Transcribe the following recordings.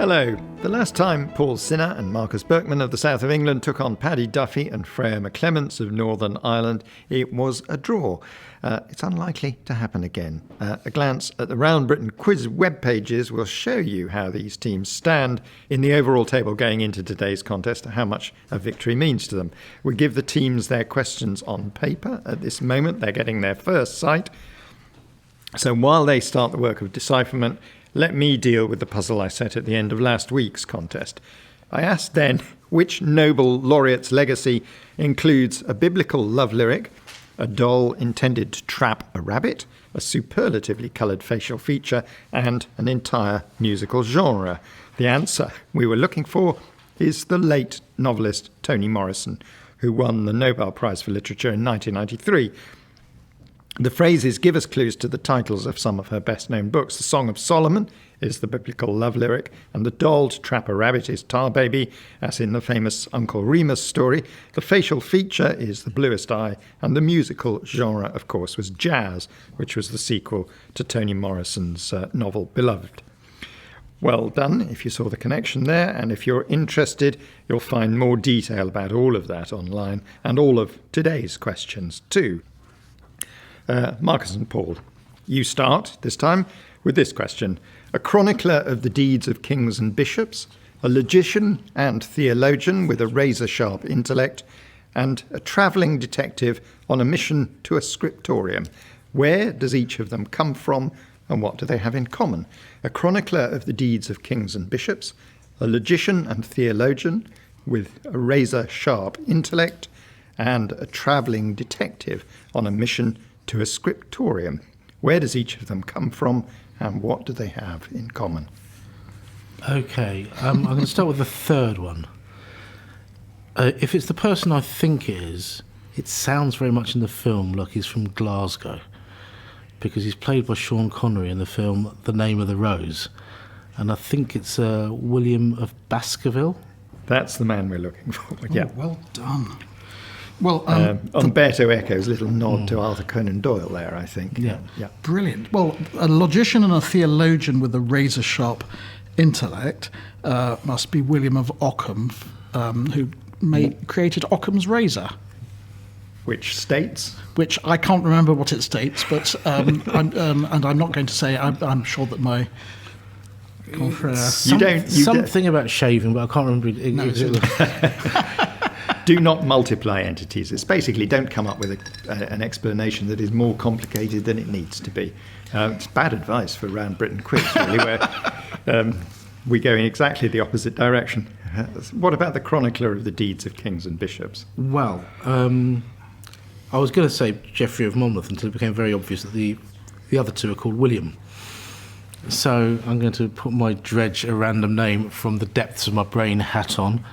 Hello. The last time Paul Sinner and Marcus Berkman of the south of England took on Paddy Duffy and Freya McClements of Northern Ireland, it was a draw. It's unlikely to happen again. A glance at the Round Britain quiz web pages will show you how these teams stand in the overall table going into today's contest, how much a victory means to them. We give the teams their questions on paper. At this moment, they're getting their first sight. So while they start the work of decipherment, let me deal with the puzzle I set at the end of last week's contest. I asked then which Nobel laureate's legacy includes a biblical love lyric, a doll intended to trap a rabbit, a superlatively coloured facial feature, and an entire musical genre. The answer we were looking for is the late novelist Toni Morrison, who won the Nobel Prize for Literature in 1993. The phrases give us clues to the titles of some of her best-known books. The Song of Solomon is the biblical love lyric, and the doll to trap a rabbit is Tar Baby, as in the famous Uncle Remus story. The facial feature is The Bluest Eye, and the musical genre, of course, was jazz, which was the sequel to Toni Morrison's novel Beloved. Well done if you saw the connection there, and if you're interested, you'll find more detail about all of that online, and all of today's questions too. Marcus and Paul, you start this time with this question. A chronicler of the deeds of kings and bishops, a logician and theologian with a razor-sharp intellect, and a travelling detective on a mission to a scriptorium. Where does each of them come from, and what do they have in common? A chronicler of the deeds of kings and bishops, a logician and theologian with a razor-sharp intellect, and a travelling detective on a mission to a scriptorium. Where does each of them come from, and what do they have in common? Okay, I'm going to start with the third one. If it's the person I think it is, it sounds very much in the film like he's from Glasgow, because he's played by Sean Connery in the film The Name of the Rose, and I think it's William of Baskerville. That's the man we're looking for. Yeah. Well done. Well, Umberto Eco's little nod to Arthur Conan Doyle there, I think. Yeah. Brilliant. Well, a logician and a theologian with a razor-sharp intellect must be William of Ockham, who created Ockham's razor. Which states? Which I can't remember what it states, but I'm not going to say. I'm sure that my something about shaving, but I can't remember. Do not multiply entities. It's basically don't come up with an explanation that is more complicated than it needs to be. It's bad advice for Round Britain quiz, really, where we go in exactly the opposite direction. What about the chronicler of the deeds of kings and bishops? Well, I was going to say Geoffrey of Monmouth until it became very obvious that the other two are called William. So I'm going to put my dredge a random name from the depths of my brain hat on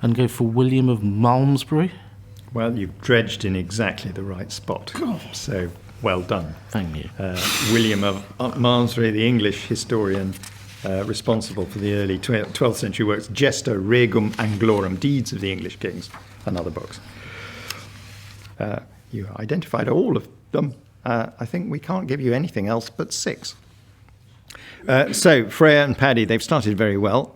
and go for William of Malmesbury. Well, you've dredged in exactly the right spot. So, well done. Thank you. William of Malmesbury, the English historian responsible for the early 12th century works Gesta Regum Anglorum, Deeds of the English Kings, and other books. You identified all of them. I think we can't give you anything else but 6. So, Freya and Paddy, they've started very well.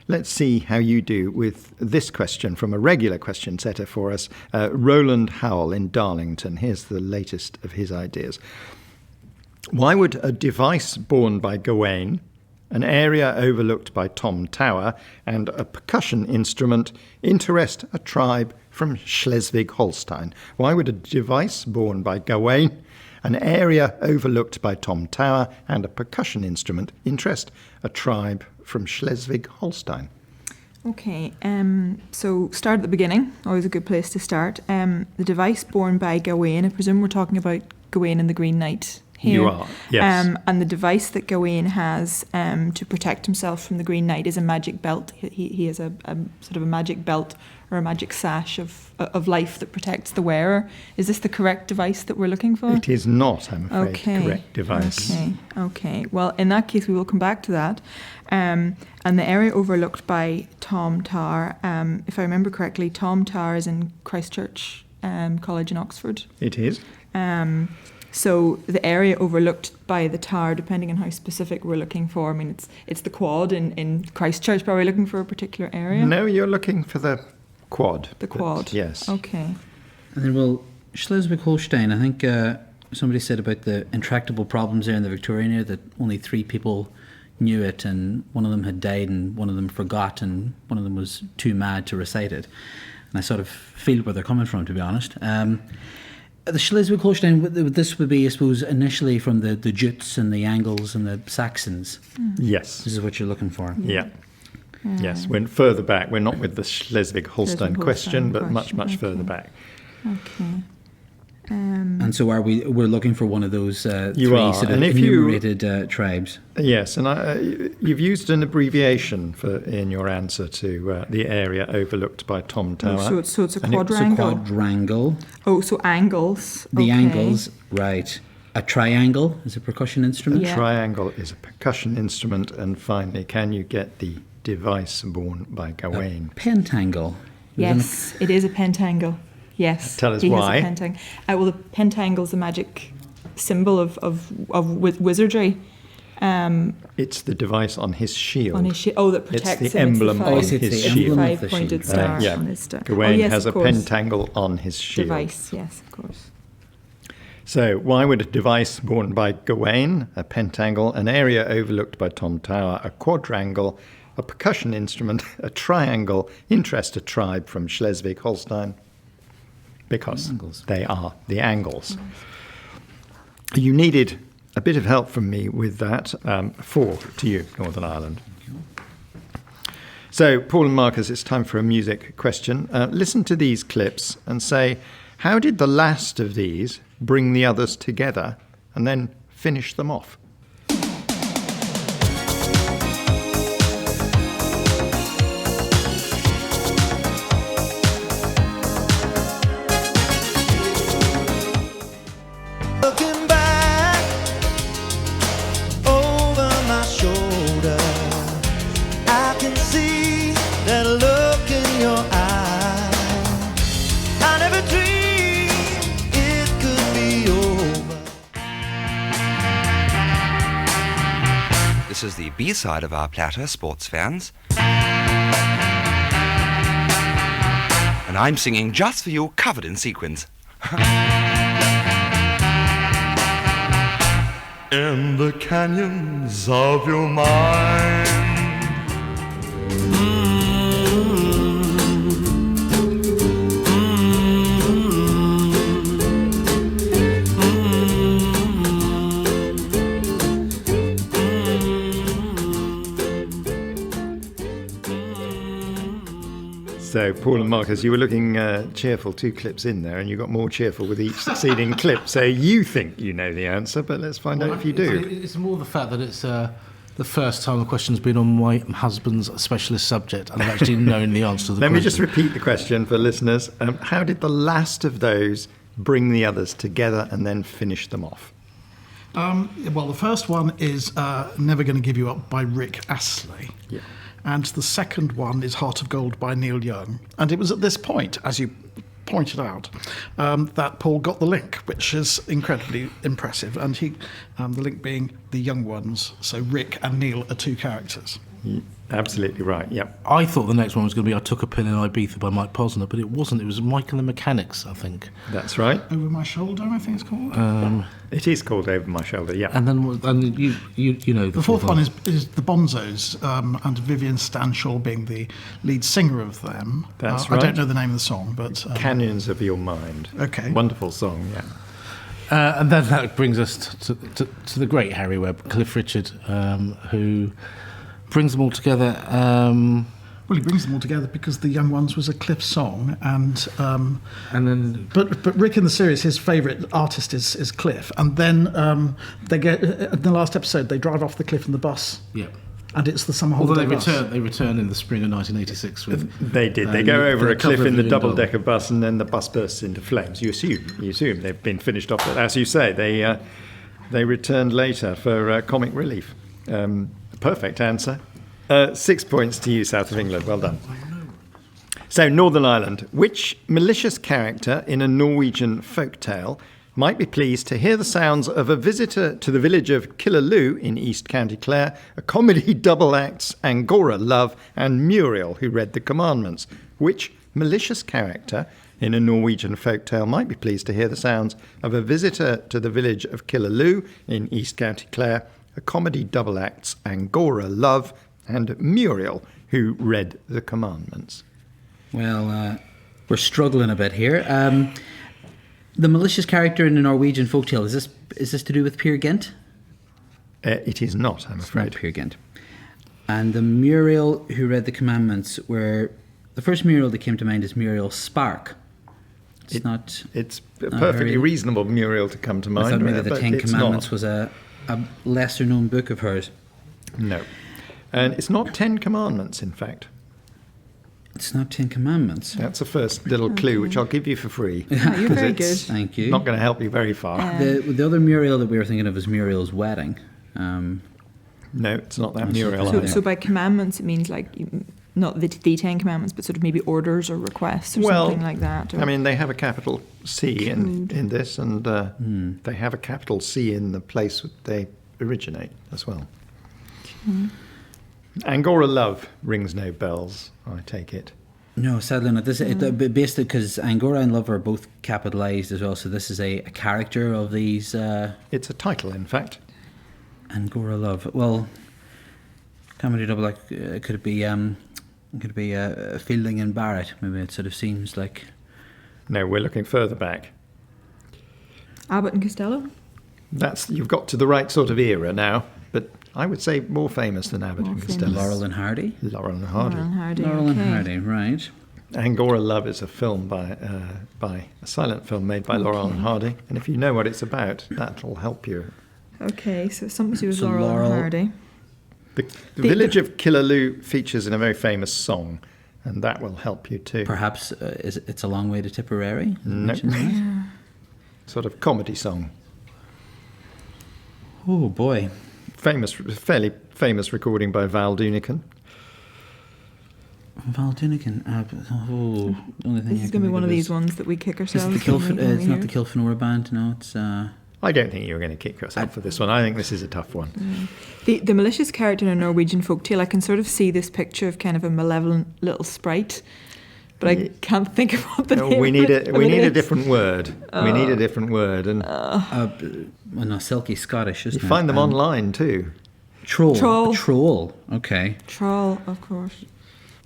Let's see how you do with this question from a regular question setter for us, Roland Howell in Darlington. Here's the latest of his ideas. Why would a device borne by Gawain, an area overlooked by Tom Tower, and a percussion instrument interest a tribe from Schleswig-Holstein? Why would a device borne by Gawain, an area overlooked by Tom Tower, and a percussion instrument interest a tribe from Schleswig-Holstein? Okay, so start at the beginning, always a good place to start. The device borne by Gawain, I presume we're talking about Gawain and the Green Knight here. You are, yes. And the device that Gawain has to protect himself from the Green Knight is a magic belt. He has a sort of a magic belt or a magic sash of life that protects the wearer. Is this the correct device that we're looking for? It is not, I'm afraid, correct device. Okay. Well, in that case, we will come back to that. And the area overlooked by Tom Tower, if I remember correctly, Tom Tower is in Christ Church College in Oxford. It is. So the area overlooked by the tower, depending on how specific we're looking for. I mean, it's the quad in Christchurch, but are we looking for a particular area? No, you're looking for the quad. The quad. Yes. Okay. And then, well, Schleswig-Holstein, I think somebody said about the intractable problems there in the Victorian era, that only 3 people knew it, and one of them had died, and one of them forgot, and one of them was too mad to recite it. And I sort of feel where they're coming from, to be honest. The Schleswig-Holstein, this would be, I suppose, initially from the Jutes and the Angles and the Saxons. Yes. This is what you're looking for. Yeah. Yes, we're further back. We're not with the Schleswig-Holstein question, but much further back. Okay. And so we're looking for one of those 3 are. sort of And if enumerated tribes. Yes, and you've used an abbreviation in your answer to the area overlooked by Tom Tower. So it's a And quadrangle. It's a quadrangle. Oh, so angles. The Okay. angles, right. A triangle is a percussion instrument. Yeah. Triangle is a percussion instrument. And finally, can you get the device borne by Gawain? Pentangle. Yes, it is a pentangle. Yes. Tell us he why. Has a well, the pentangle is a magic symbol of wizardry. It's the device on his shield. On his that protects It's the him. emblem the on it's his the shield. emblem of the five-pointed shield. star Yeah. on his star. Gawain yes, has a of course. pentangle on his shield. Device, yes, of course. So, why would a device borne by Gawain, a pentangle, an area overlooked by Tom Tower, a quadrangle, a percussion instrument, a triangle, interest a tribe from Schleswig-Holstein? Because they are the Angles. You needed a bit of help from me with that. 4 to you, Northern Ireland. So, Paul and Marcus, it's time for a music question. Listen to these clips and say, how did the last of these bring the others together and then finish them off? Looking back over my shoulder, I can see that look in your eye. I never dreamed it could be over. This is the B-side of our platter, sports fans. And I'm singing just for you, covered in sequins. In the canyons of your mind. So, Paul and Marcus, you were looking cheerful 2 clips in there, and you got more cheerful with each succeeding clip. So you think you know the answer, but let's find out if you do. It's more the fact that it's the first time the question's been on my husband's specialist subject, and I've actually known the answer to the Let question. me just repeat the question for listeners. How did the last of those bring the others together and then finish them off? Well, the first one is Never Gonna Give You Up by Rick Astley. Yeah. And the second one is Heart of Gold by Neil Young. And it was at this point, as you pointed out, that Paul got the link, which is incredibly impressive. And the link being the young ones. So Rick and Neil are 2 characters. Absolutely right, yep. I thought the next one was going to be I Took a Pill in Ibiza by Mike Posner, but it wasn't. It was Mike and the Mechanics, I think. That's right. Over My Shoulder, I think it's called. It is called Over My Shoulder, yeah. And then you know The fourth one is the Bonzos, and Vivian Stanshall being the lead singer of them. That's I right. don't know the name of the song, but... Canyons of Your Mind. Okay. Wonderful song, yeah. and then that brings us to the great Harry Webb, Cliff Richard, who brings them all together. Well, he brings them all together because The Young Ones was a Cliff song, and then but Rick in the series, his favourite artist is Cliff, and then they get in the last episode they drive off the cliff in the bus, yeah. and it's the summer Although holiday they bus. return in the spring of 1986 with They did. They go over for a cliff cover in the of double-decker bus, and then the bus bursts into flames. You assume they've been finished off. But as you say, they returned later for comic relief. Perfect answer. 6 points to you, South of England. Well done. So, Northern Ireland. Which malicious character in a Norwegian folktale might be pleased to hear the sounds of a visitor to the village of Killaloe in East County Clare, a comedy double acts Angora Love and Muriel, who read the commandments. Which malicious character in a Norwegian folktale might be pleased to hear the sounds of a visitor to the village of Killaloe in East County Clare, a comedy double acts Angora Love and Muriel, who read the commandments? Well, we're struggling a bit here. The malicious character in the Norwegian folktale, is this to do with Peer Gynt? It is not, I'm It's afraid. not Peer Gynt. And the Muriel who read the commandments were... The first Muriel that came to mind is Muriel Spark. It's a perfectly reasonable Muriel to come to mind. I thought maybe the but Ten it's Commandments not. was a lesser known book of hers. No. And it's not 10 commandments, in fact. It's not Ten Commandments. That's the first little clue, which I'll give you for free. Oh, you're 'cause very it's good. Thank you. Not going to help you very far. The other Muriel that we were thinking of was Muriel's wedding. No, it's not that That's Muriel. okay. either. So by commandments, it means like not the 10 commandments, but sort of maybe orders or requests or something like that. Or, I mean, they have a capital C in this, and they have a capital C in the place that they originate as well. Angora Love rings no bells, I take it. No, sadly not. This basically because Angora and Love are both capitalized as well. So this is a character of these It's a title, in fact. Angora Love. Well, comedy double act. Could it be Fielding and Barrett? Maybe it sort of seems like. No, we're looking further back. Abbott and Costello? You've got to the right sort of era now, but I would say more famous than Abbott and Costello. Laurel and Hardy. Laurel and Hardy. Laurel and Hardy, right? Angora Love is a film by a silent film made by Laurel and Hardy, and if you know what it's about, that'll help you. Okay, so something to do with So Laurel Laurel- and Hardy. The village of Killaloe features in a very famous song, and that will help you too. Perhaps it's a long way to Tipperary. No. Mention that? Sort of comedy song. Oh boy. Fairly famous recording by Val Doonican. Val Doonican. Only thing This is going to be one of these ones that we kick Is it ourselves. the when we it's not hear. the Kilfenora band. No, it's. I don't think you're going to kick yourself for this one. I think this is a tough one. The malicious character in a Norwegian folktale, I can sort of see this picture of kind of a malevolent little sprite, but I can't think of what the name We need of it we need a is. different word. We need a different word, and Well, no, silky Scottish, isn't you it? find them online too. Troll. Troll. Troll. Okay. Troll, of course.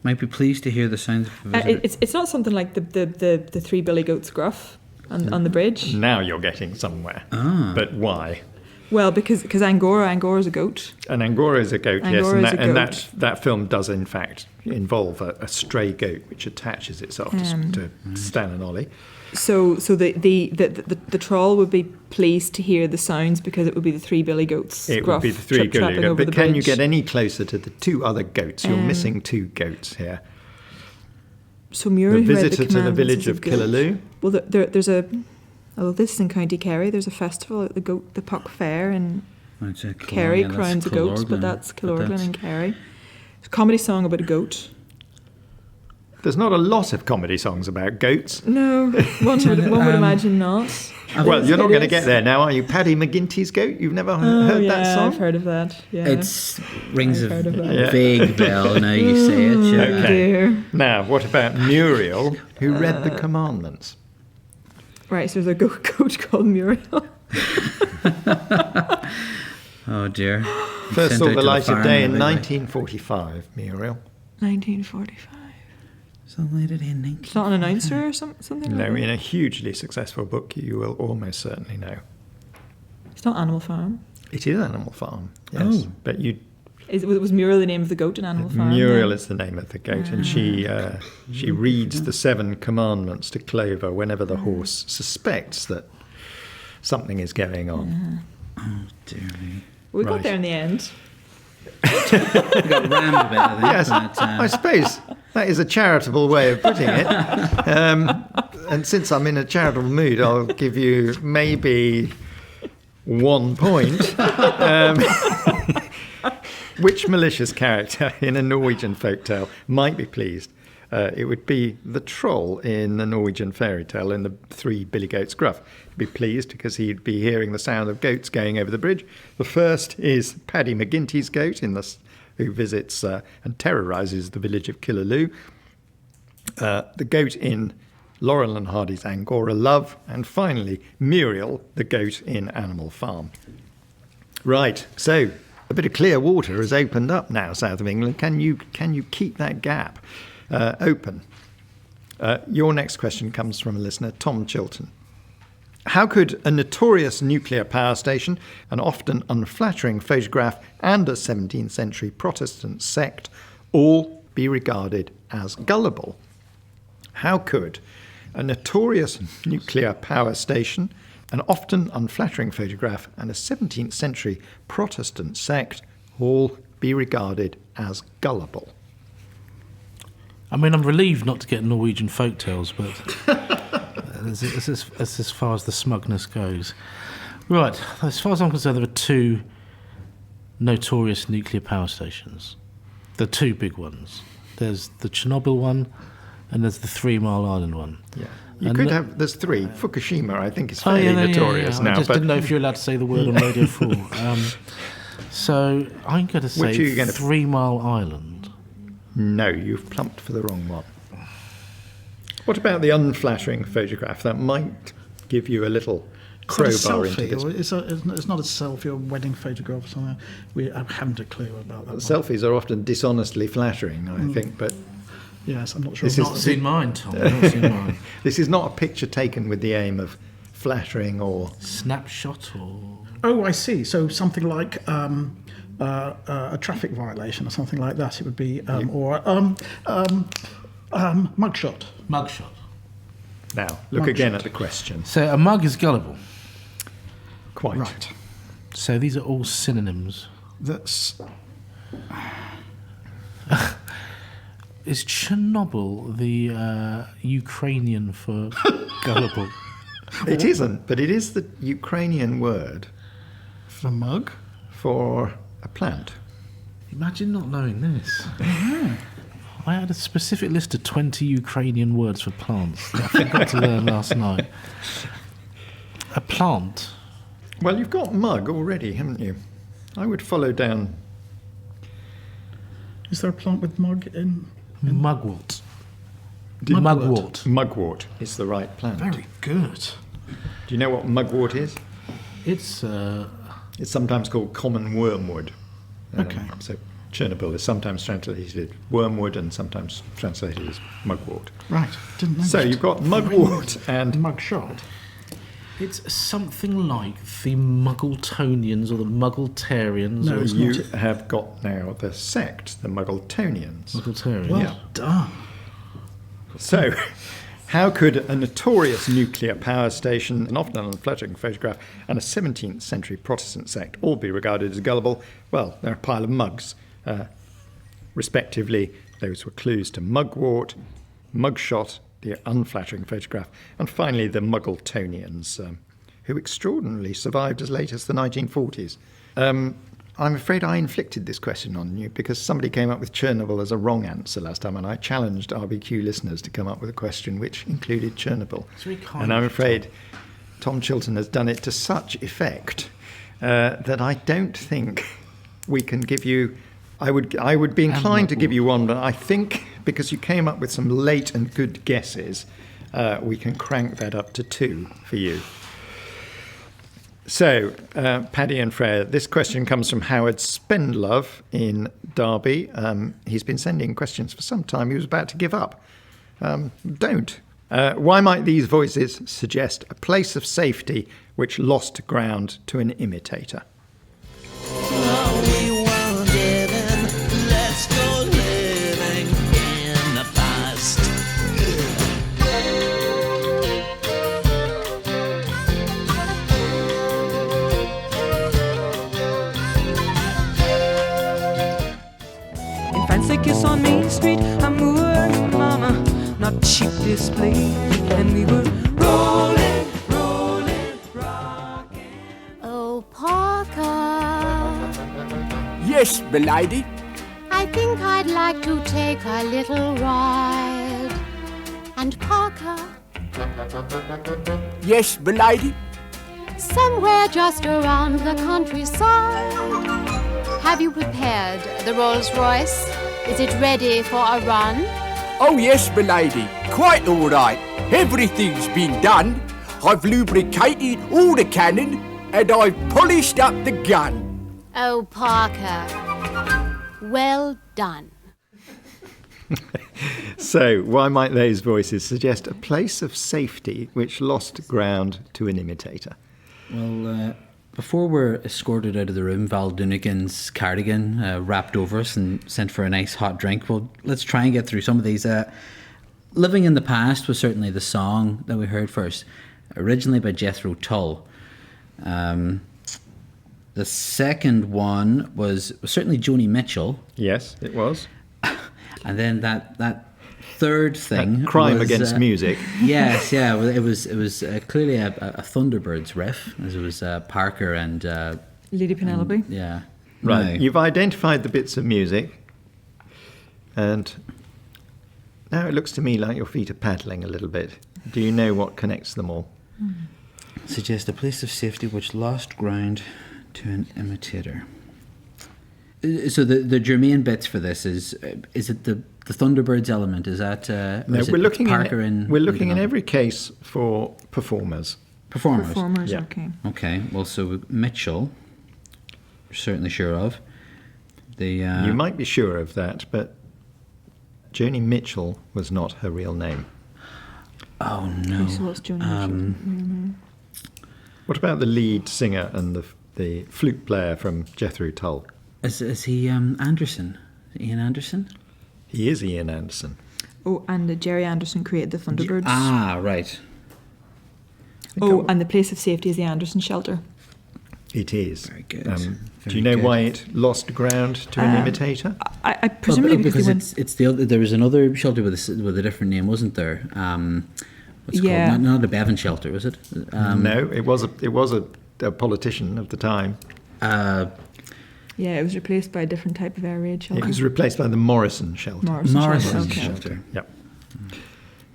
Might be pleased to hear the sounds of a visitor. It's not something like the three billy goats gruff on the bridge. Now you're getting somewhere. But why? Well, because Angora's a goat. And Angora is a goat, Angora yes, is a and goat. that film does in fact involve a stray goat which attaches itself to Stan and Ollie. So the troll would be pleased to hear the sounds because it would be the three billy goats. It gruff, would be the three trip-trapping goat. over But the can you bridge. get any closer to the two other goats? You're missing two goats here. So Muriel The read visitor to the commandments village is a of goat. Killaloe. Well, there's a. Oh, this is in County Kerry. There's a festival at the Puck Fair in I'd say Kerry, that's crowns of goats, but Killorglin. that's Killorglin in Kerry. It's a comedy song about a goat. There's not a lot of comedy songs about goats. No, one would imagine not. Well, you're not It going to is. get there now, are you? Paddy McGinty's goat? You've never Oh, heard yeah, that song? I've heard of that. Yeah. It's rings I've a heard of that. Yeah. vague bell now you say it. Oh, Yeah. Okay. dear. Now, what about Muriel, who read the commandments? Right, so there's a goat called Muriel. Oh dear. First Sent saw out the to light of farm day in everybody. 1945, Muriel. 1945. So light of day in 19. It's not an announcer or something. No, like that? in a hugely successful book you will almost certainly know. It's not Animal Farm. It is Animal Farm, yes. Oh. But Was Muriel the name of the goat in Animal Farm? Muriel then? is the name of the goat, and she reads the 7 commandments to Clover whenever the horse suspects that something is going on. Oh dear me. We got Right. there in the end. We got rammed a bit, I think. Yes, but, I suppose that is a charitable way of putting it. And since I'm in a charitable mood, I'll give you maybe 1 point. Which malicious character in a Norwegian folktale might be pleased It would be the troll in the Norwegian fairy tale in the Three Billy Goats Gruff. He'd be pleased because he'd be hearing the sound of goats going over the bridge. The first is Paddy McGinty's goat who visits and terrorises the village of Killaloe. The goat in Laurel and Hardy's Angora Love, and finally Muriel, the goat in Animal Farm. Right, so a bit of clear water has opened up now, south of England. Can you keep that gap open? Your next question comes from a listener, Tom Chilton. How could a notorious nuclear power station, an often unflattering photograph, and a 17th century Protestant sect all be regarded as gullible? How could a notorious nuclear power station, an often unflattering photograph, and a 17th century Protestant sect all be regarded as gullible? I mean, I'm relieved not to get Norwegian folk tales, but that's as far as the smugness goes. Right, as far as I'm concerned, there are two notorious nuclear power stations. The two big ones. There's the Chernobyl one, and there's the 3 Mile Island one. Yeah. There's three. Fukushima, I think, is fairly notorious now. I just didn't know if you're allowed to say the word on Radio 4. So I'm going to say 3 Mile Island. No, you've plumped for the wrong one. What about the unflattering photograph? That might give you a little crowbar into this. It's not a selfie or wedding photograph or something. I haven't a clue about that. Selfies are often dishonestly flattering, I think, but... Yes, I'm not sure. I've not seen mine, Tom. I've not seen mine. This is not a picture taken with the aim of flattering or... Snapshot or... Oh, I see. So something like a traffic violation or something like that. It would be... or mugshot. Mugshot. Now, look again at the question. So a mug is gullible. Quite. Right. So these are all synonyms. That's... Is Chernobyl the Ukrainian for gullible? It isn't, but it is the Ukrainian word For mug? for a plant. Imagine not knowing this. I had a specific list of 20 Ukrainian words for plants that I forgot to learn last night. A plant. Well, you've got mug already, haven't you? I would follow down... Is there a plant with mug in? Mugwort. Mugwort. Mugwort is the right plant. Very good. Do you know what mugwort is? It's It's sometimes called common wormwood. Okay. So Chernobyl is sometimes translated wormwood and sometimes translated as mugwort. Right. Didn't know So that. you've got mugwort and... Mugshot. It's something like the Muggletonians or the Muggletarians. No, or it's You not. have got now the sect, the Muggletonians. Muggletarians. Well Yeah. done. So, how could a notorious nuclear power station, an often unflattering photograph, and a 17th century Protestant sect all be regarded as gullible? Well, they're a pile of mugs. Respectively, those were clues to mugwort, mugshot, the unflattering photograph, and finally the Muggletonians, who extraordinarily survived as late as the 1940s. I'm afraid I inflicted this question on you because somebody came up with Chernobyl as a wrong answer last time, and I challenged RBQ listeners to come up with a question which included Chernobyl. And I'm afraid Tom Chilton has done it to such effect that I don't think we can give you... I would be inclined to give you one, but I think because you came up with some late and good guesses, we can crank that up to 2 for you. So, Paddy and Freya, this question comes from Howard Spendlove in Derby. He's been sending questions for some time. He was about to give up. Don't. Why might these voices suggest a place of safety which lost ground to an imitator? We want heaven, let's go living in the past. In fancy kiss on Main Street, a moor, mama, not cheap display. And we were rolling, rolling, rocking. Oh, Parker, Yes, milady. I think I'd like to take a little ride. And Parker, Yes, m'lady. somewhere just around the countryside. Have you prepared the Rolls Royce? Is it ready for a run? Oh, yes, m'lady. Quite all right. Everything's been done. I've lubricated all the cannon and I've polished up the gun. Oh, Parker, well done. So, why might those voices suggest a place of safety which lost ground to an imitator? Well, before we're escorted out of the room, Val Dunigan's cardigan wrapped over us and sent for a nice hot drink. Well, let's try and get through some of these. Living in the Past was certainly the song that we heard first, originally by Jethro Tull. The second one was certainly Joni Mitchell. Yes, it was. And then that third thing, Crime was, Against Music. Yes, yeah, well, it was clearly a Thunderbirds riff, as it was Parker and Lady Penelope. yeah. Right, No. you've identified the bits of music, and now it looks to me like your feet are paddling a little bit. Do you know what connects them all? Suggest a place of safety which lost ground to an imitator. So the germane bits for this is it the Thunderbirds element? Is that No, is we're it looking Parker we're looking in Lady every case for performers. performers? Performers, Yeah. okay. Okay, well, so Mitchell, we're certainly sure of. The You might be sure of that, but Joni Mitchell was not her real name. oh no, So what's Joni Mitchell? What about the lead singer and the flute player from Jethro Tull? is he Anderson? Ian Anderson? He is Ian Anderson. Oh, and Jerry Anderson created the Thunderbirds. Ah, right. Oh, and the place of safety is the Anderson shelter. It is. Very good. Do Very you know good. why it lost ground to an imitator? I presumably Well, because they went. it's the other. There was another shelter with a different name, wasn't there? What's it Yeah. called? Not a Bevan shelter, was it? No, it was a politician of the time. Yeah, it was replaced by a different type of air raid shelter. It was replaced by the Morrison shelter. Morrison Morrison shelter. shelter.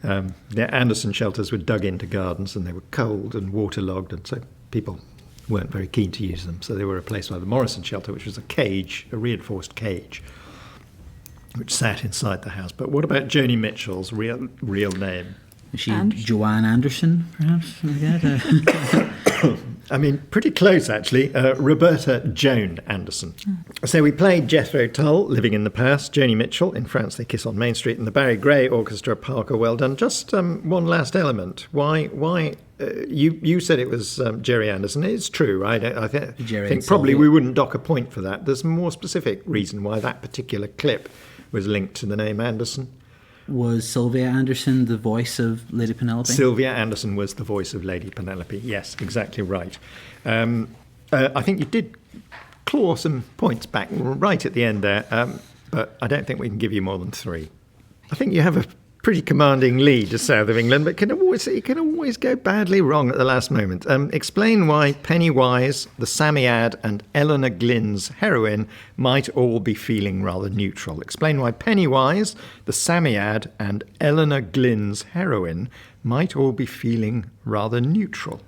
Yeah. The Anderson shelters were dug into gardens and they were cold and waterlogged, and so people weren't very keen to use them. So they were replaced by the Morrison shelter, which was a cage, a reinforced cage, which sat inside the house. But what about Joni Mitchell's real name? Is she Anderson? Joanne Anderson, perhaps? Like that? I mean, pretty close, actually. Roberta Joan Anderson. So we played Jethro Tull, Living in the Past, Joni Mitchell, In France They Kiss on Main Street, and the Barry Gray Orchestra, Parker, well done. Just one last element. Why you said it was Jerry Anderson. It's true. I Jerry think and probably Sylvia. we wouldn't dock a point for that. There's a more specific reason why that particular clip was linked to the name Anderson. Was Sylvia Anderson the voice of Lady Penelope? Sylvia Anderson was the voice of Lady Penelope. Yes, exactly right. I think you did claw some points back right at the end there, but I don't think we can give you more than 3. I think you have a pretty commanding lead to South of England, but it can always go badly wrong at the last moment. Explain why Pennywise, the Psammead, and Eleanor Glyn's heroine might all be feeling rather neutral. Explain why Pennywise, the Psammead, and Eleanor Glyn's heroine might all be feeling rather neutral.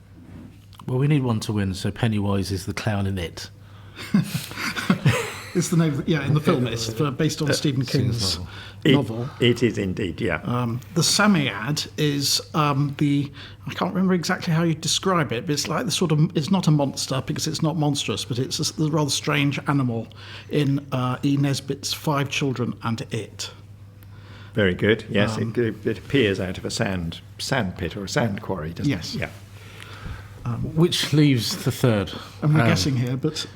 Well, we need one to win, so Pennywise is the clown in it. It's the name, in the film it's based on Stephen King's novel. It is indeed, yeah. The Psammead is I can't remember exactly how you describe it, but it's like the sort of, it's not a monster because it's not monstrous, but it's a rather strange animal in E. Nesbitt's 5 Children and It. Very good. Yes, it appears out of a sand pit or a sand quarry, doesn't Yes. it? Yeah. Which leaves the third. I'm guessing here, but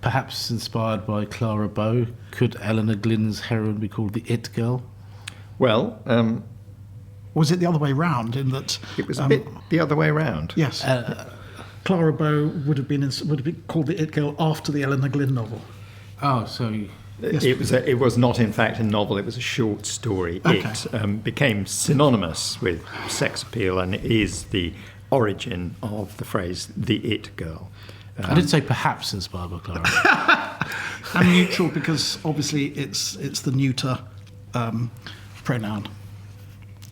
Perhaps inspired by Clara Bow, could Eleanor Glyn's heroine be called the It Girl? Well, was it the other way round in that it was a bit the other way round. Yes. Clara Bow would have been called the It Girl after the Eleanor Glyn novel. Oh, so It was not, in fact, a novel. It was a short story. Okay. It became synonymous with sex appeal and is the origin of the phrase "the It Girl." I did say perhaps inspired by Clara. And neutral because obviously it's the neuter pronoun.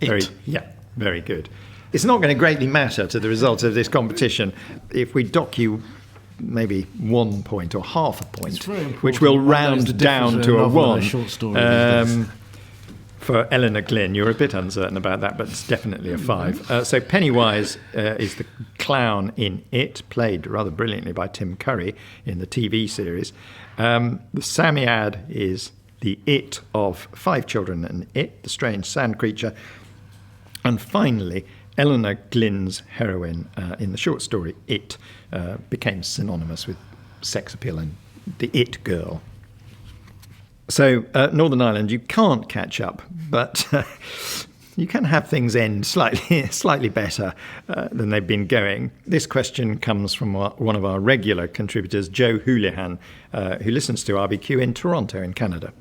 Very good. It's not going to greatly matter to the result of this competition if we dock you maybe 1 point or half a point, which will round down to a 1. Short story for Eleanor Glynn. You're a bit uncertain about that, but it's definitely a 5. So Pennywise is the clown in It, played rather brilliantly by Tim Curry in the TV series. The Samiad is the It of 5 Children and It, the strange sand creature. And finally, Eleanor Glynn's heroine in the short story It became synonymous with sex appeal and the It girl. So, Northern Ireland, you can't catch up, but you can have things end slightly better than they've been going. This question comes from one of our regular contributors, Joe Houlihan, who listens to RBQ in Toronto in Canada.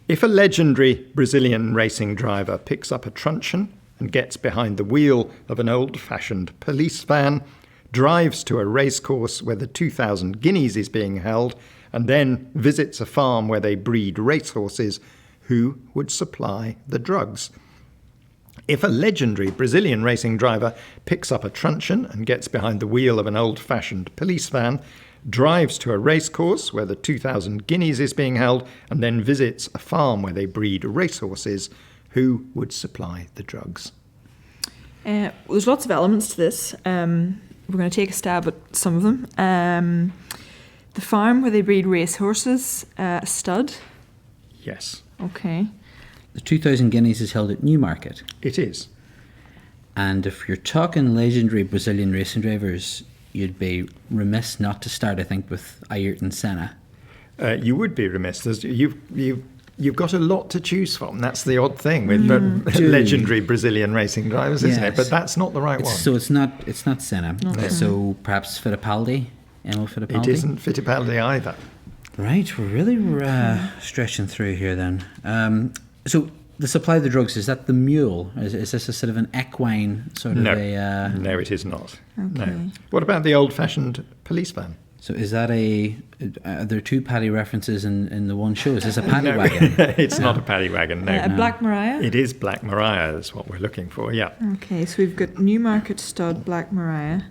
If a legendary Brazilian racing driver picks up a truncheon and gets behind the wheel of an old-fashioned police van, drives to a racecourse where the 2,000 guineas is being held, and then visits a farm where they breed racehorses, who would supply the drugs? If a legendary Brazilian racing driver picks up a truncheon and gets behind the wheel of an old-fashioned police van, drives to a racecourse where the 2,000 guineas is being held, and then visits a farm where they breed racehorses, who would supply the drugs? There's lots of elements to this. We're going to take a stab at some of them. The farm where they breed racehorses, a stud. Yes. Okay. The 2,000 guineas is held at Newmarket. It is. And if you're talking legendary Brazilian racing drivers, you'd be remiss not to start, I think, with Ayrton Senna. You would be remiss. You've got a lot to choose from. That's the odd thing with legendary Brazilian racing drivers, isn't it? But that's not the right one. So it's not Senna. Okay. So perhaps Fittipaldi, Emil Fittipaldi. It isn't Fittipaldi either. Right, we're really stretching through here then. So the supply of the drugs, is that the mule? Is this a sort of an equine sort of a... No, it is not. Okay. No. What about the old-fashioned police van? So is that are there 2 paddy references in the one show? Is this a paddy wagon? It's not a paddy wagon, no. A Black Maria? It is Black Maria, is what we're looking for, yeah. Okay, so we've got Newmarket stud, Black Maria.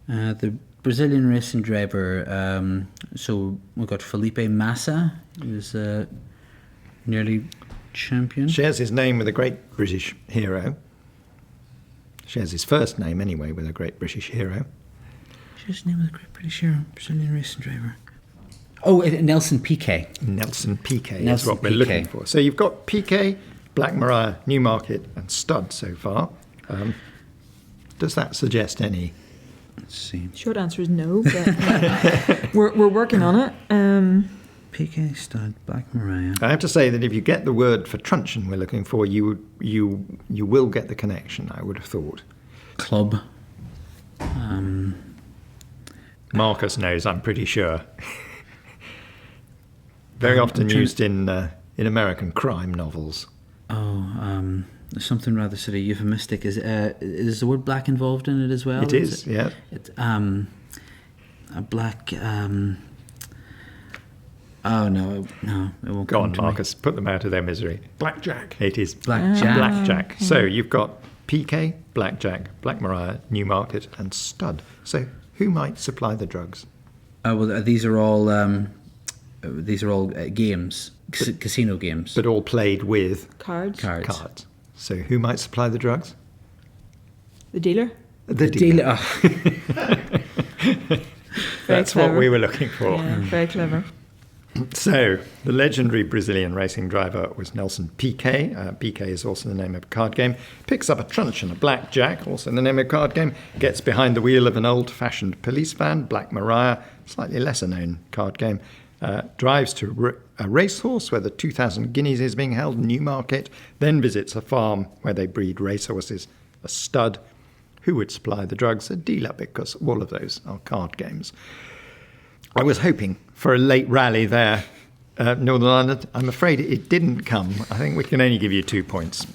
The Brazilian racing driver, so we've got Felipe Massa, who's nearly champion. Shares his name with a great British hero. Shares his first name, anyway, with a great British hero. Shares his name with a great British hero, Brazilian racing driver. Oh, Nelson Piquet. Nelson Piquet is what we're looking for. So you've got Piquet, Black Maria, Newmarket and Stud so far. Does that suggest any? Let's see. Short answer is no, but we're working on it. Piquet, Stud, Black Maria. I have to say that if you get the word for truncheon we're looking for, you will get the connection, I would have thought. Club. Marcus knows, I'm pretty sure. Very often used in American crime novels. Oh, something rather sort of euphemistic. Is the word black involved in it as well? It is, yeah. A black... Oh, no, it won't Go come on, to Marcus, put them out of their misery. Blackjack. It is Blackjack. Blackjack. Okay. So you've got Piquet, Blackjack, Black Maria, Newmarket and Stud. So who might supply the drugs? Well, these are all games, casino games. But all played with? Cards. So who might supply the drugs? The dealer. The dealer. That's clever. What we were looking for. Yeah, very clever. So, the legendary Brazilian racing driver was Nelson Piquet. Piquet is also the name of a card game. Picks up a truncheon, a blackjack, also the name of a card game. Gets behind the wheel of an old-fashioned police van, Black Maria, slightly lesser-known card game. Drives to a racehorse where the 2,000 guineas is being held, Newmarket. Then visits a farm where they breed racehorses, a stud. Who would supply the drugs? A dealer, because all of those are card games. I was hoping for a late rally there, Northern Ireland. I'm afraid it didn't come. I think we can only give you 2 points.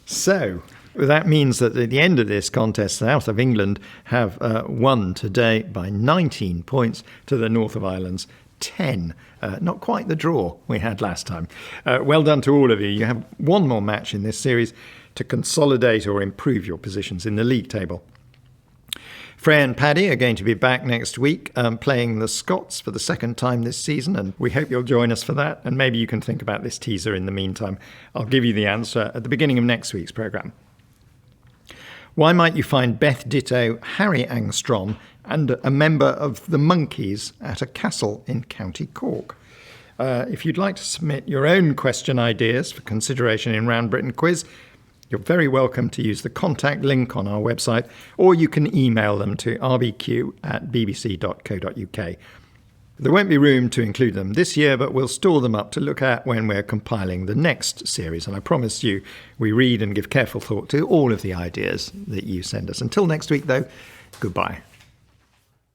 So that means that at the end of this contest, the South of England have won today by 19 points to the North of Ireland's 10. Not quite the draw we had last time. Well done to all of you. You have one more match in this series to consolidate or improve your positions in the league table. Freya and Paddy are going to be back next week playing the Scots for the second time this season, and we hope you'll join us for that. And maybe you can think about this teaser in the meantime. I'll give you the answer at the beginning of next week's programme. Why might you find Beth Ditto, Harry Angstrom and a member of the Monkeys at a castle in County Cork? If you'd like to submit your own question ideas for consideration in Round Britain Quiz, you're very welcome to use the contact link on our website, or you can email them to rbq@bbc.co.uk. There won't be room to include them this year, but we'll store them up to look at when we're compiling the next series. And I promise you, we read and give careful thought to all of the ideas that you send us. Until next week, though, goodbye.